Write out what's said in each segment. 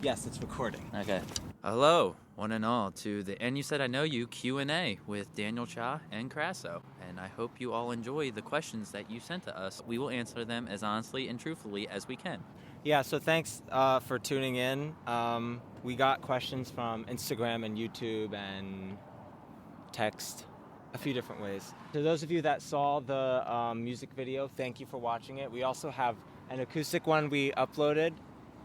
Yes, it's recording. Okay. Hello, one and all, to the And You Said I Know You Q&A with Daniel, Cha, and Krassow. And I hope you all enjoy the questions that you sent to us. We will answer them as honestly and truthfully as we can. Yeah, so thanks for tuning in. We got questions from Instagram and YouTube and text, a few different ways. To those of you that saw the music video, thank you for watching it. We also have an acoustic one we uploaded.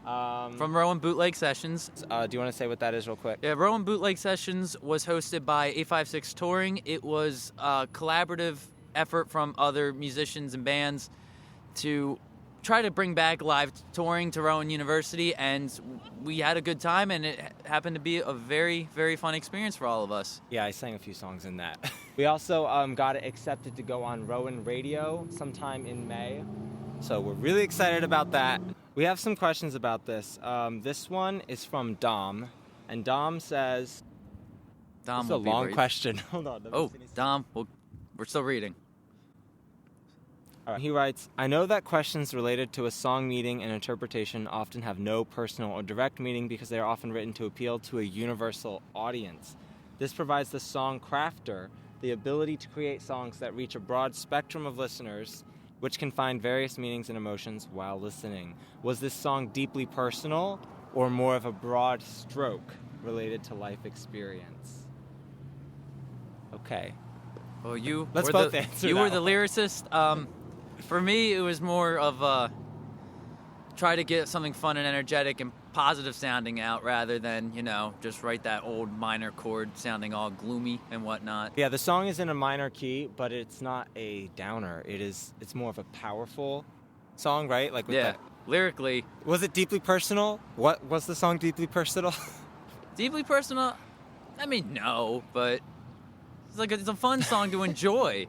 From Rowan Bootleg Sessions. Do you want to say what that is real quick? Yeah, Rowan Bootleg Sessions was hosted by 856 Touring. It was a collaborative effort from other musicians and bands to try to bring back live touring to Rowan University, and we had a good time, and it happened to be a very, very fun experience for all of us. Yeah, I sang a few songs in that. We also got it accepted to go on Rowan Radio sometime in May, so we're really excited about that. We have some questions about this. This one is from Dom, and Dom says... Dom, it's a long question. Hold on. Oh, Dom, we're still reading. All right. He writes, I know that questions related to a song meaning and interpretation often have no personal or direct meaning because they are often written to appeal to a universal audience. This provides the song crafter the ability to create songs that reach a broad spectrum of listeners, which can find various meanings and emotions while listening. Was this song deeply personal or more of a broad stroke related to life experience? Okay. Well, you Let's were both the, answer you that were the one. lyricist. For me, it was more of try to get something fun and energetic and positive sounding out rather than, just write that old minor chord sounding all gloomy and whatnot. Yeah, the song is in a minor key, but it's not a downer. It's more of a powerful song, right? Like with Yeah, that. lyrically. Was it deeply personal? What was the song deeply personal? Deeply personal? I mean, no, but it's a fun song to enjoy.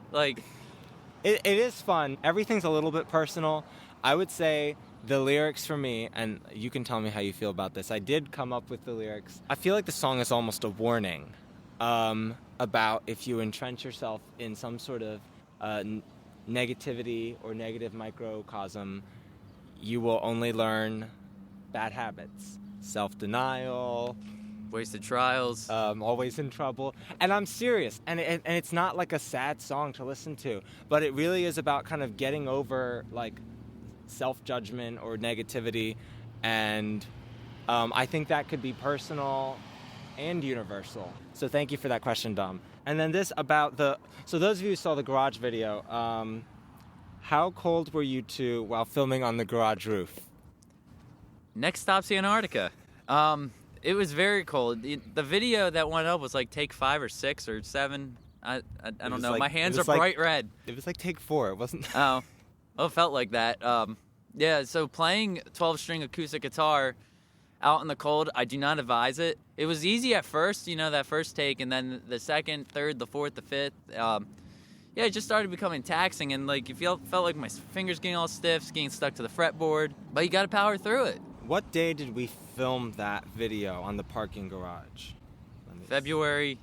It is fun. Everything's a little bit personal. I would say the lyrics for me, and you can tell me how you feel about this. I did come up with the lyrics. I feel like the song is almost a warning about if you entrench yourself in some sort of negativity or negative microcosm, you will only learn bad habits, self-denial, Wasted trials. always in trouble. And I'm serious. And it's not like a sad song to listen to, but it really is about kind of getting over like self-judgment or negativity. And I think that could be personal and universal. So thank you for that question, Dom. And then this about so those of you who saw the garage video, how cold were you two while filming on the garage roof? Next stop's Antarctica. It was very cold. The video that went up was like take 5 or 6 or 7. I don't know. My hands are bright red. It was like take 4. It wasn't. Oh, it felt like that. Yeah. So playing 12-string acoustic guitar out in the cold, I do not advise it. It was easy at first, that first take, and then the second, third, the fourth, the fifth. It just started becoming taxing, and like felt like my fingers getting all stiff, getting stuck to the fretboard. But you got to power through it. What day did we film that video on the parking garage? February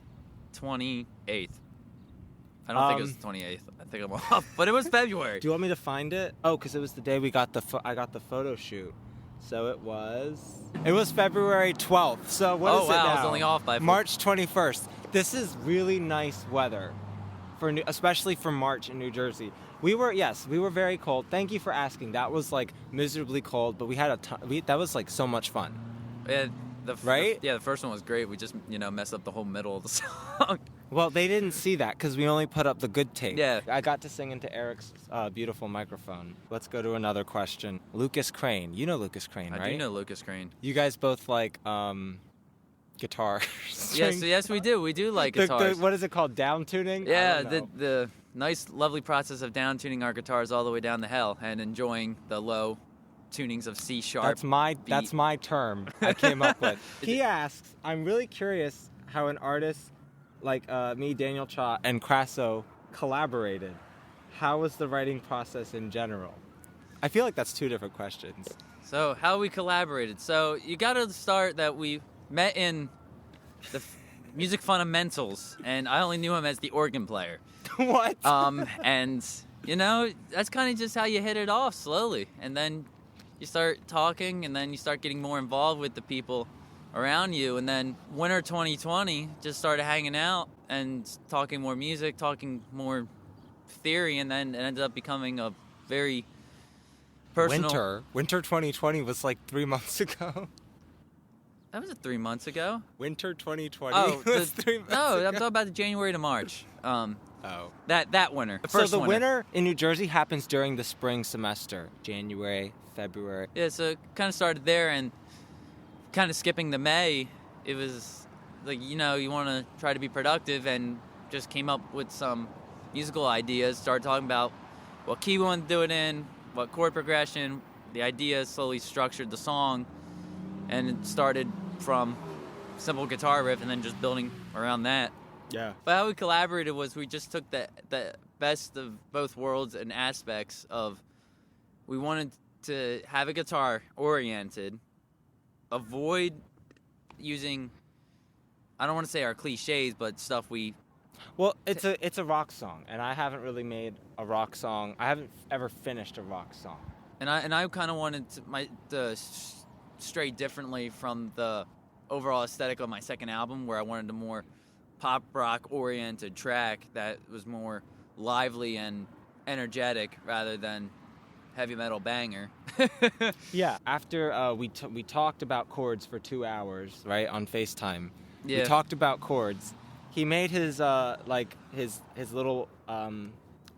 28th. I don't think it was the 28th. I think I'm off, but it was February. Do you want me to find it? Oh, because it was the day we got I got the photo shoot. So it was February 12th. So what is it now? I was only off by March 21st. This is really nice weather, especially for March in New Jersey. We were very cold. Thank you for asking. That was like miserably cold, but we had that was like so much fun. Right? The first one was great. We just, messed up the whole middle of the song. Well, they didn't see that because we only put up the good tape. Yeah. I got to sing into Eric's beautiful microphone. Let's go to another question. Lucas Crane. You know Lucas Crane, right? I do know Lucas Crane. You guys both like guitar. Yes, we do. We do like guitars. What is it called? Down tuning? Yeah, the nice, lovely process of down tuning our guitars all the way down the hell and enjoying the low tunings of C sharp. That's my term I came up with. He asks, I'm really curious how an artist like me, Daniel, Cha, and Krassow collaborated. How was the writing process in general? I feel like that's 2 different questions. So how we collaborated. So you got to start that we met in the music fundamentals, and I only knew him as the organ player. What? And that's kind of just how you hit it off slowly, and then you start talking, and then you start getting more involved with the people around you. And then winter 2020, just started hanging out and talking more music, talking more theory, and then it ended up becoming a very personal... Winter 2020 was like 3 months ago. That was 3 months ago. Winter 2020 Oh, was 3 months ago. I'm talking about the January to March. Oh. That winter. So the winter in New Jersey happens during the spring semester, January, February. Yeah, so it kind of started there, and kind of skipping the May, it was like, you want to try to be productive, and just came up with some musical ideas, started talking about what key we wanted to do it in, what chord progression, the idea, slowly structured the song, and it started from simple guitar riff and then just building around that. Yeah. But how we collaborated was we just took the best of both worlds and aspects of, we wanted to have a guitar oriented, avoid using, I don't want to say our cliches, but stuff we... Well, it's a rock song, and I haven't really made a rock song. I haven't ever finished a rock song. And I kind of wanted to stray differently from the overall aesthetic of my second album, where I wanted a more pop rock oriented track that was more lively and energetic rather than heavy metal banger. Yeah. After we talked about chords for 2 hours, right, on FaceTime. Yeah. We talked about chords. He made his his little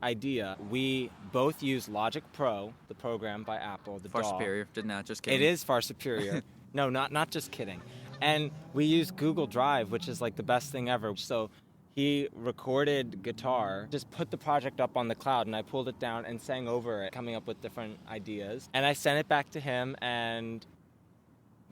idea. We both use Logic Pro, the program by Apple, the Far DAW. superior. Did not, just kidding. It is far superior. No, not just kidding. And we use Google Drive, which is like the best thing ever. So he recorded guitar, just put the project up on the cloud, and I pulled it down and sang over it, coming up with different ideas. And I sent it back to him, and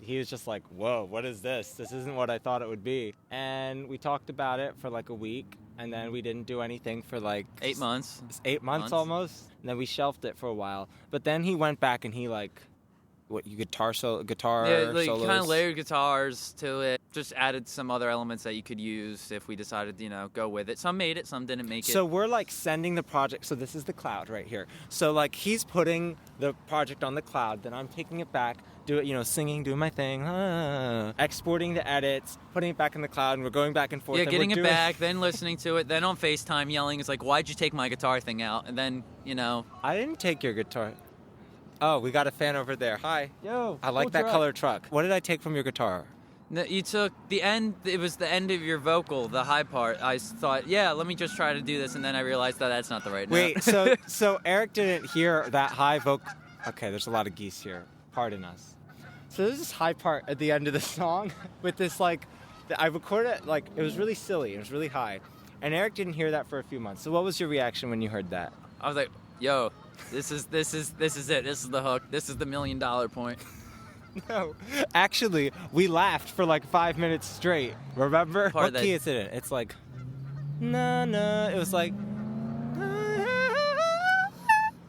he was just like, whoa, what is this? This isn't what I thought it would be. And we talked about it for like a week, and then we didn't do anything for like 8 months. 8 months almost. And then we shelved it for a while. But then he went back and he guitar Yeah, like solos? kind of layered guitars to it. Just added some other elements that you could use if we decided, go with it. Some made it, some didn't make it. So we're like sending the project. So this is the cloud right here. So like he's putting the project on the cloud, then I'm taking it back, singing, doing my thing, exporting the edits, putting it back in the cloud, and we're going back and forth. Yeah, getting it back, then listening to it, then on FaceTime yelling, it's like, why'd you take my guitar thing out? And then, I didn't take your guitar. Oh, we got a fan over there. Hi. Yo, I like cool that truck. color truck. What did I take from your guitar? No, you took the end. It was the end of your vocal, the high part. I thought, yeah, let me just try to do this, and then I realized that that's not the right note. Wait, so Eric didn't hear that high vocal. Okay, there's a lot of geese here. Pardon us. So there's this high part at the end of the song with this I recorded it it was really silly. It was really high, and Eric didn't hear that for a few months. So what was your reaction when you heard that? I was like, yo, this is it. This is the hook. This is the $1 million point. No, actually, we laughed for like 5 minutes straight. Remember? What key is it in? It's like, no. It was like,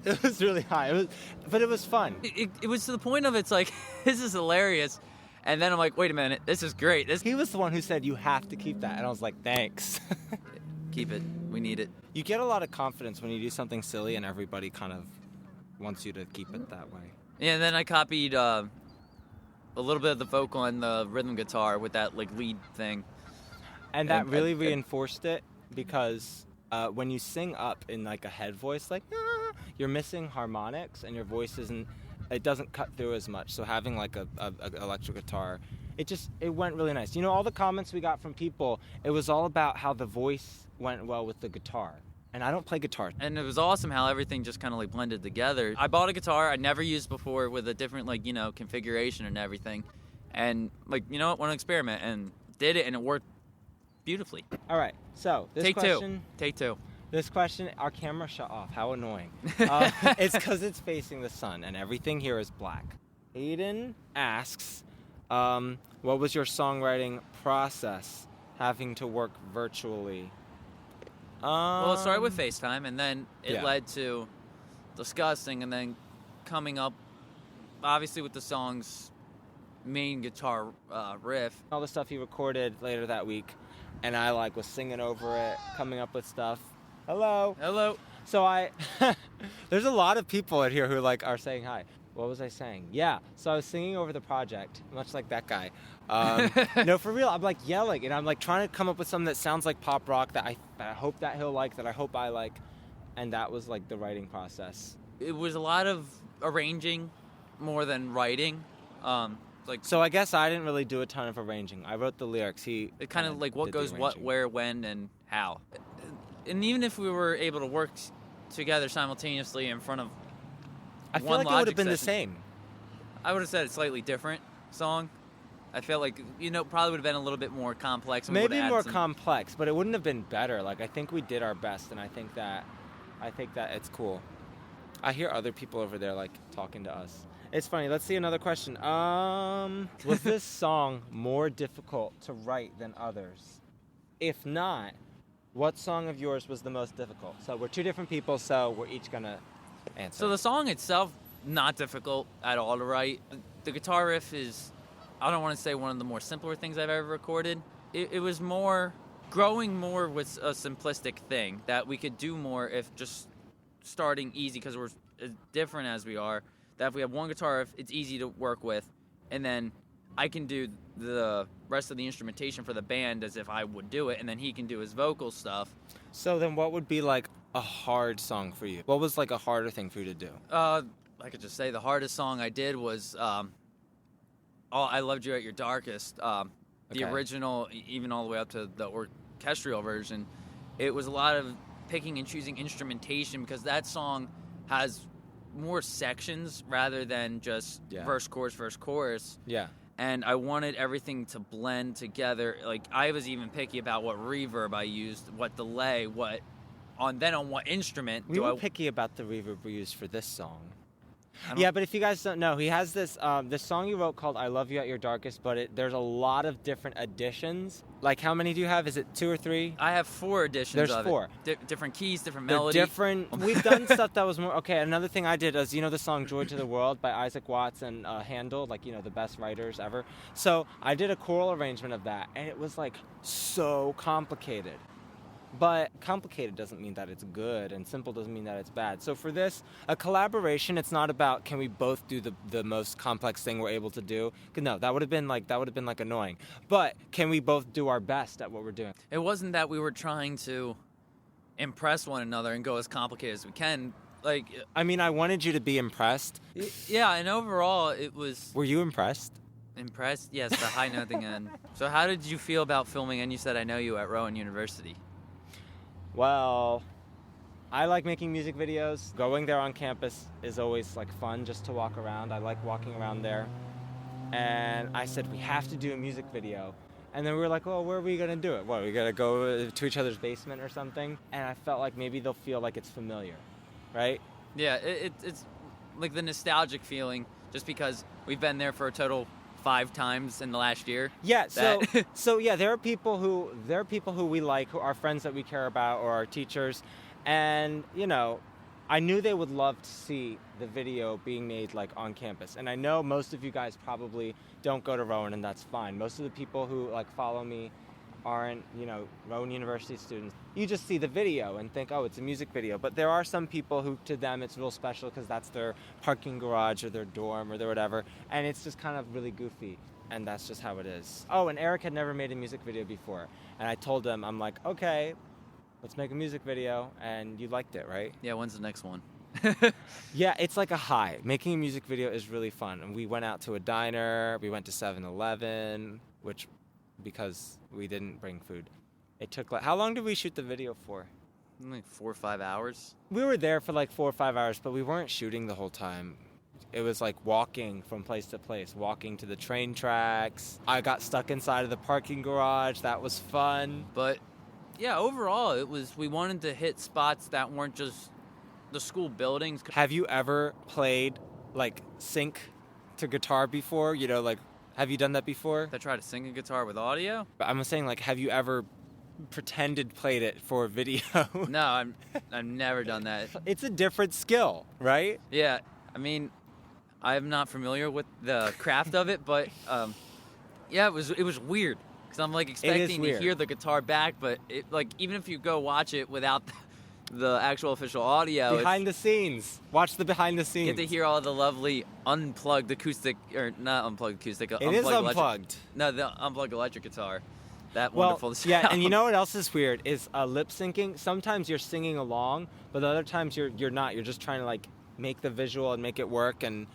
it was really high. But it was fun. It was to the point of it's like, this is hilarious. And then I'm like, wait a minute, this is great. He was the one who said, you have to keep that. And I was like, thanks. Keep it. We need it. You get a lot of confidence when you do something silly and everybody kind of wants you to keep it that way. Yeah, and then I copied a little bit of the vocal and the rhythm guitar with that lead thing. And that really reinforced it because when you sing up in a head voice you're missing harmonics and your voice it doesn't cut through as much. So having a electric guitar, it went really nice. All the comments we got from people, it was all about how the voice went well with the guitar. And I don't play guitar. And it was awesome how everything just kind of blended together. I bought a guitar I'd never used before with a different configuration and everything. And want to experiment, and did it, and it worked beautifully. All right, so Take two. This question, our camera shut off. How annoying. It's because it's facing the sun, and everything here is black. Aiden asks, what was your songwriting process having to work virtually? Well, it started with FaceTime, and then it led to discussing, and then coming up, obviously, with the song's main guitar riff. All the stuff he recorded later that week, and I was singing over it, coming up with stuff. Hello. Hello. So there's a lot of people in here who are saying hi. What was I saying? Yeah, so I was singing over the project, much like that guy. No, for real, I'm like yelling, and I'm like trying to come up with something that sounds like pop rock that I hope that he'll like, that I hope I like, and that was like the writing process. It was a lot of arranging more than writing. So I guess I didn't really do a ton of arranging. I wrote the lyrics. He It kind of like what did the goes what, arranging. where, when, and how. And even if we were able to work together simultaneously in front of I feel one like it would Logic have been the session, same. I would have said a slightly different song. I feel like, probably would have been a little bit more complex. And we Maybe would have more added some- complex, but it wouldn't have been better. Like, I think we did our best, and I think that it's cool. I hear other people over there like talking to us. It's funny. Let's see another question. Was this song more difficult to write than others? If not, what song of yours was the most difficult? So we're two different people, so we're each gonna answer. So the song itself, not difficult at all to write. The guitar riff is, I don't want to say one of the more simpler things I've ever recorded. It was more, growing more with a simplistic thing that we could do more if just starting easy, because we're as different as we are, that if we have one guitar riff, it's easy to work with, and then I can do the rest of the instrumentation for the band as if I would do it, and then he can do his vocal stuff. So then what would be like a hard song for you? What was like a harder thing for you to do? I could just say the hardest song I did was I Loved You at Your Darkest. The original, even all the way up to the orchestral version, it was a lot of picking and choosing instrumentation, because that song has more sections rather than just verse, chorus. Yeah. And I wanted everything to blend together. Like, I was even picky about what reverb I used, what delay, on what instrument. We were picky about the reverb we used for this song. Yeah, but if you guys don't know, he has this song he wrote called I Love You at Your Darkest, but there's a lot of different additions. Like, how many do you have? Is it 2 or 3? I have 4 editions There's of 4. it. Different keys, different They're melody. different. We've done stuff that was more... Okay, another thing I did is, the song Joy to the World by Isaac Watts and Handel, like, the best writers ever. So I did a choral arrangement of that, and it was, like, so complicated. But complicated doesn't mean that it's good, and simple doesn't mean that it's bad. So for this, a collaboration, it's not about can we both do the most complex thing we're able to do. No, that would have been like annoying. But can we both do our best at what we're doing? It wasn't that we were trying to impress one another and go as complicated as we can. Like, I mean, I wanted you to be impressed. Yeah, and overall it was... Were you impressed? Impressed? Yes, the high nothing end. So how did you feel about filming And You Said I Know You at Rowan University? Well, I like making music videos. Going there on campus is always like fun just to walk around. I like walking around there. And I said, we have to do a music video. And then we were like, well, where are we going to do it? What, are we going to go to each other's basement or something? And I felt like maybe they'll feel like it's familiar, right? Yeah, it's like the nostalgic feeling, just because we've been there for a total 5 times in the last year. Yeah, so yeah, there are people who we like, who are friends that we care about, or our teachers, and I knew they would love to see the video being made like on campus. And I know most of you guys probably don't go to Rowan, and that's fine. Most of the people who like follow me aren't, Rowan University students. You just see the video and think, oh, it's a music video. But there are some people who, to them, it's real special because that's their parking garage or their dorm or their whatever. And it's just kind of really goofy. And that's just how it is. Oh, and Eric had never made a music video before. And I told him, I'm like, okay, let's make a music video. And you liked it, right? Yeah, when's the next one? Yeah, it's like a high. Making a music video is really fun. And we went out to a diner. We went to 7-Eleven, because we didn't bring food. It took how long did we shoot the video for? Like 4 or 5 hours. We were there for like 4 or 5 hours, but we weren't shooting the whole time. It was like walking from place to place, walking to the train tracks. I got stuck inside of the parking garage. That was fun. But yeah, overall, we wanted to hit spots that weren't just the school buildings. Have you ever played like sync to guitar before? Have you done that before? I tried to sing a guitar with audio? But I'm saying, like, have you ever played it for a video? No, I've never done that. It's a different skill, right? Yeah, I mean, I'm not familiar with the craft of it, but yeah, it was weird because I'm like expecting to hear the guitar back, but even if you go watch it without the actual official audio. Behind the scenes. Watch the behind the scenes. Get to hear all the lovely unplugged acoustic, or not unplugged acoustic. It is unplugged. No, the unplugged electric guitar. That wonderful sound. Yeah, and you know what else is weird is lip syncing. Sometimes you're singing along, but the other times you're not. You're just trying to like make the visual and make it work and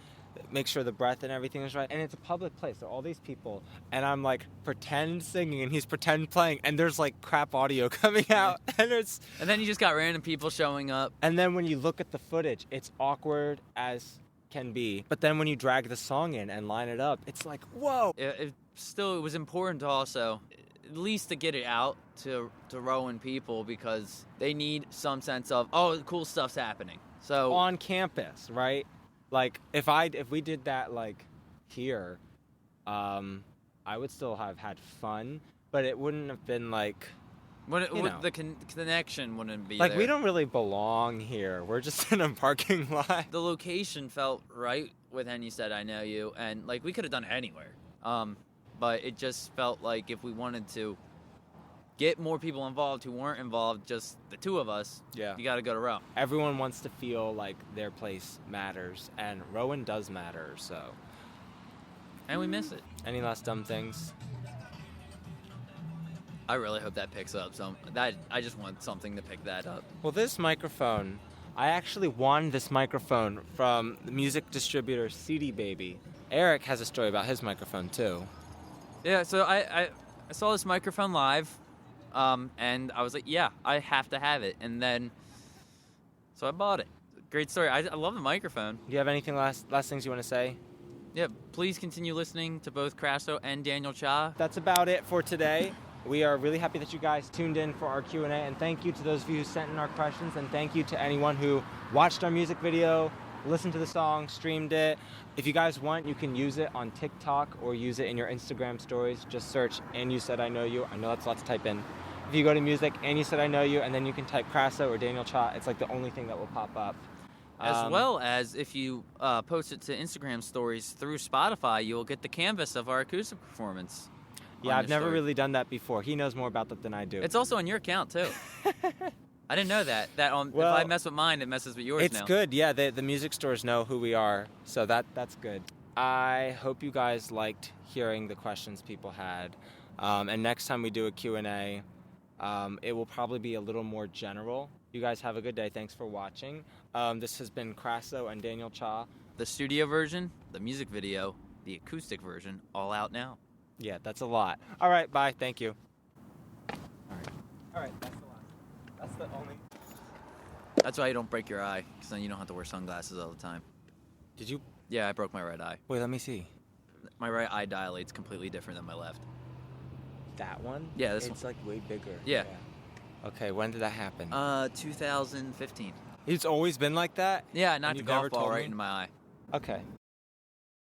make sure the breath and everything is right. And it's a public place. There are all these people, and I'm like pretend singing, and he's pretend playing, and there's like crap audio coming out, and then you just got random people showing up. And then when you look at the footage, it's awkward as can be. But then when you drag the song in and line it up, it's like, whoa. It was important to also, at least to get it out to Rowan people, because they need some sense of, oh, cool stuff's happening. So on campus, right? Like if we did that like here, I would still have had fun, but it wouldn't have been like the connection wouldn't be like there. We don't really belong here. We're just in a parking lot. The location felt right with "And You Said I Know You," and like we could have done it anywhere. But it just felt like if we wanted to get more people involved who weren't involved, just the two of us, yeah, you got to go to Rowan. Everyone wants to feel like their place matters, and Rowan does matter, so. And we miss it. Any last dumb things? I really hope that picks up. I just want something to pick that up. Well, this microphone, I actually won this microphone from the music distributor CD Baby. Eric has a story about his microphone too. Yeah, so I saw this microphone live, and I was like, yeah, I have to have it. And then, so I bought it. Great story. I love the microphone. Do you have anything last things you want to say? Yeah, please continue listening to both Krassow and Daniel Cha. That's about it for today. We are really happy that you guys tuned in for our Q&A, and thank you to those of you who sent in our questions, and thank you to anyone who watched our music video, listened to the song, streamed it. If you guys want, you can use it on TikTok or use it in your Instagram stories. Just search "And You Said I Know You." I know that's a lot to type in. If you go to music, "And You Said I Know You," and then you can type Krassow or Daniel Cha, it's like the only thing that will pop up. As well as if you post it to Instagram stories through Spotify, you'll get the canvas of our acoustic performance. Yeah, I've never really done that before. He knows more about that than I do. It's also on your account, too. I didn't know that. If I mess with mine, it messes with yours now. It's good, yeah. The music stores know who we are, so that's good. I hope you guys liked hearing the questions people had. And next time we do a Q&A, it will probably be a little more general. You guys have a good day. Thanks for watching. This has been Krassow and Daniel Cha. The studio version, the music video, the acoustic version, all out now. Yeah, that's a lot. All right, bye. Thank you. All right, that's the last. That's the only. That's why you don't break your eye, because then you don't have to wear sunglasses all the time. Did you? Yeah, I broke my right eye. Wait, let me see. My right eye dilates completely different than my left. That one? Yeah, this It's like way bigger. Yeah. Okay, when did that happen? 2015. It's always been like that? Yeah, I knocked a you've never golf ball told right me? into my eye. Okay.